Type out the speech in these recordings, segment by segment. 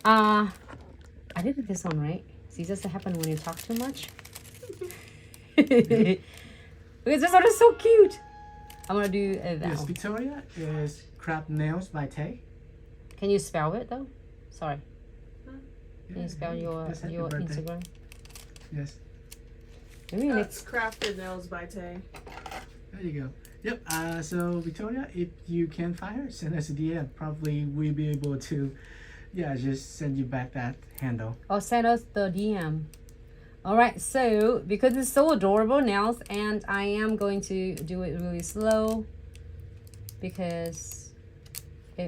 I did this one, right? See, this happen when you talk too much. Because this one is so cute. I'm gonna do that Yes, one. Victoria is Crab Nails by Tay. Can you spell it though? Sorry. Can Yeah, you spell hey, your just happy birthday. Instagram? Yes. Maybe That's Crafted Nails by Tay. There you go. Yep. So Victoria, if you can find her, send us a DM. Probably we'll be able to, just send you back that handle. Or send us the DM. Alright, so because it's so adorable nails, and I am going to do it really slow because I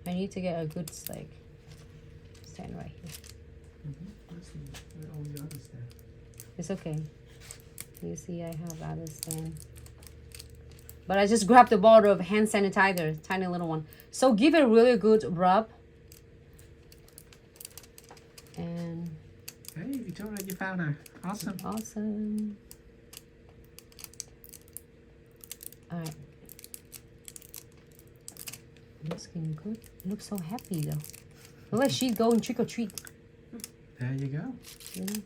need to get a good stand right here. Let's see. Where are all the others then? It's okay. You see I have other stand. But I just grabbed a bottle of hand sanitizer, tiny little one. So give it a really good rub. And Hey, Victoria, you found her. Awesome. awesome. Alright. Looking good. Looks so happy though. Look like she's going trick or treat. There you go. You know?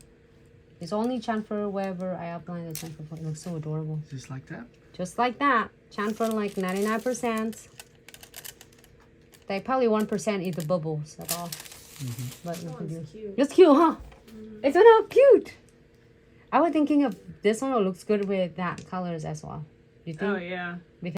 It's only chamfer wherever I apply the chamfer. It looks so adorable. Just like that. Just like that. Chamfer like 99%. Like probably 1% is the bubbles at all. But That one's cute. it's cute, huh? It's so cute. I was thinking of this one looks good with that colors as well. You think? Oh yeah.